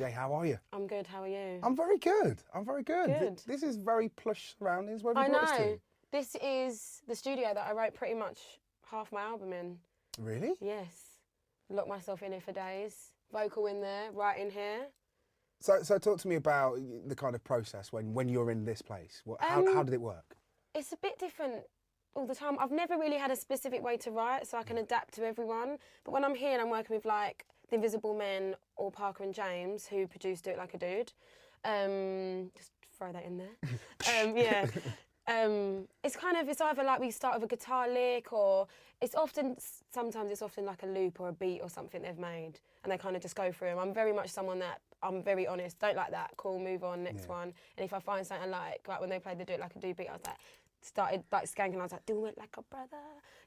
Jay, how are you? I'm good, how are you? I'm very good. I'm very good. Good. This is very plush surroundings. Where have I you brought us know. to? This is the studio that I wrote pretty much half my album in. Really? Yes. Locked myself in here for days. Vocal in there, writing here. So talk to me about the kind of process when you're in this place. How did it work? It's a bit different all the time. I've never really had a specific way to write, so I can adapt to everyone. But when I'm here and I'm working with like The Invisible Men or Parker and James, who produced Do It Like a Dude, just throw that in there. Yeah. It's either like we start with a guitar lick, or sometimes it's often like a loop or a beat or something they've made, and they kind of just go through them. I'm very much someone that I'm very honest. Don't like that. Cool, move on, next one. And if I find something like when they played the Do It Like a Dude beat, I was like, started like skanking. I was like, do it like a brother.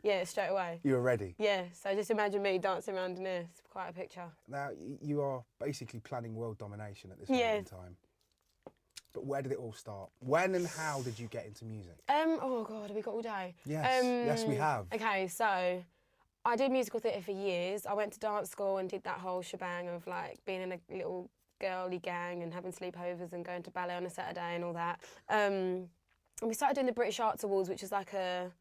Yeah, straight away. You were ready. Yeah. So just imagine me dancing around in this. Quite a picture. Now you are basically planning world domination at this moment in time. But where did it all start? When and how did you get into music? Oh God, have we got all day? Yes, yes we have. Okay, so I did musical theatre for years. I went to dance school and did that whole shebang of like being in a little girly gang and having sleepovers and going to ballet on a Saturday and all that. And we started doing the British Arts Awards, which is like a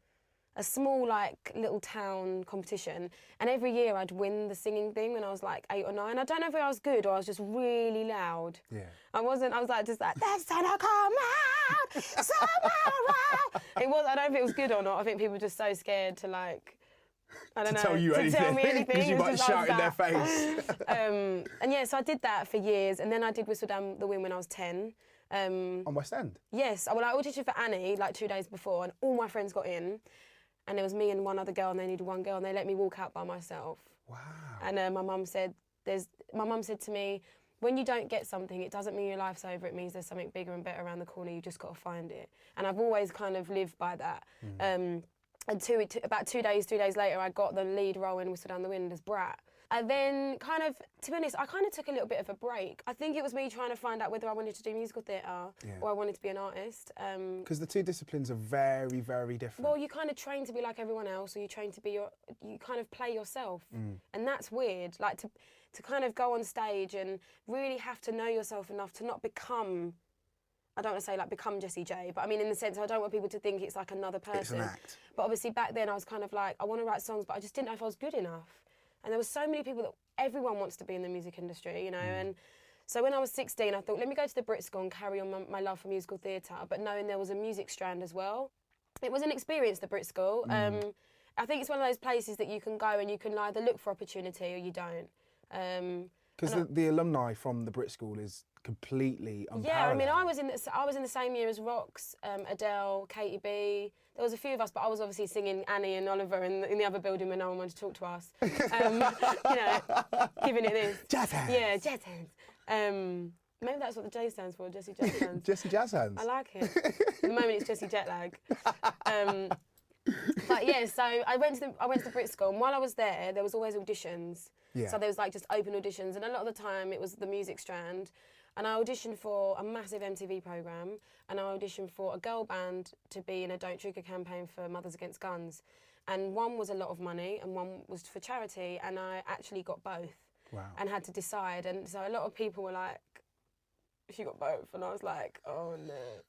small like little town competition, and every year I'd win the singing thing when I was like 8 or 9. I don't know if I was good or I was just really loud. Yeah. I was like just like, that's gonna come out somewhere. I don't know if it was good or not. I think people were just so scared to like, I don't know, tell you anything. Tell me anything. Because you might shout in their face. And yeah, so I did that for years, and then I did Whistle Down the Wind when I was 10. On West End? Yes. Well, I auditioned for Annie like 2 days before, and all my friends got in. And there was me and one other girl, and they needed one girl, and they let me walk out by myself. Wow. And my mum said to me, when you don't get something, it doesn't mean your life's over. It means there's something bigger and better around the corner. You just got to find it. And I've always kind of lived by that. And about 2 days, 3 days later, I got the lead role in Whistle Down the Wind as Brat. And then kind of, to be honest, I kind of took a little bit of a break. I think it was me trying to find out whether I wanted to do musical theatre or I wanted to be an artist. Because the two disciplines are very, very different. Well, you kind of train to be like everyone else, or you train to be you kind of play yourself. And that's weird, like to kind of go on stage and really have to know yourself enough to not become, I don't want to say like become Jessie J, but I mean in the sense I don't want people to think it's like another person. It's an act. But obviously back then I was kind of like, I want to write songs, but I just didn't know if I was good enough. And there were so many people that everyone wants to be in the music industry, you know. And so when I was 16, I thought, let me go to the Brit School and carry on my love for musical theatre, but knowing there was a music strand as well. It was an experience, the Brit School. I think it's one of those places that you can go and you can either look for opportunity or you don't. Because the alumni from the Brit School is completely unparalleled. Yeah, I mean, I was in the same year as Rox, Adele, Katie B. There was a few of us, but I was obviously singing Annie and Oliver in the other building when no one wanted to talk to us. You know, giving it this. Jazz hands. Yeah, jazz hands. Maybe that's what the J stands for, Jessie Jazz Hands. Jessie Jazz Hands. I like it. At the moment, it's Jessie Jet Lag. But yeah, so I went to the Brit School, and while I was there was always auditions. Yeah. So there was like just open auditions, and a lot of the time it was the music strand. And I auditioned for a massive MTV programme, and I auditioned for a girl band to be in a Don't Trigger campaign for Mothers Against Guns. And one was a lot of money, and one was for charity, and I actually got both. Wow. And had to decide. And so a lot of people were like, she got both, and I was like, oh no.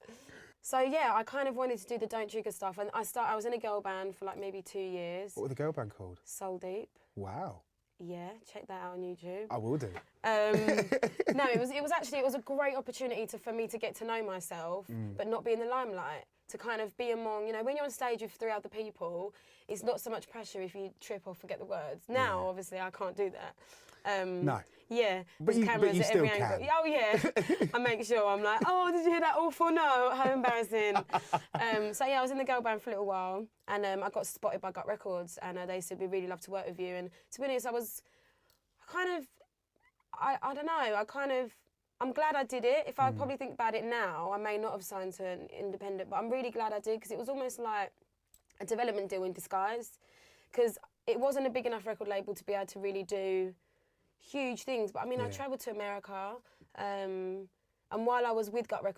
So yeah, I kind of wanted to do the Don't Trigger stuff, and I was in a girl band for like maybe 2 years. What were the girl band called? Soul Deep. Wow. Yeah, check that out on YouTube. I will do. No, it was a great opportunity for me to get to know myself, but not be in the limelight. To kind of be among, you know, when you're on stage with 3 other people, it's not so much pressure if you trip or forget the words. Now, obviously, I can't do that. No. Yeah, but there's cameras you at still every can. angle. Oh yeah, I make sure I'm like, oh, did you hear that awful note? How embarrassing. So yeah, I was in the girl band for a little while, and I got spotted by Gut Records, and they said we'd really love to work with you. And to be honest, I don't know, I'm glad I did it. If I probably think about it now, I may not have signed to an independent, but I'm really glad I did, because it was almost like a development deal in disguise, because it wasn't a big enough record label to be able to really do huge things. But I mean, I travelled to America, and while I was with Gut Records,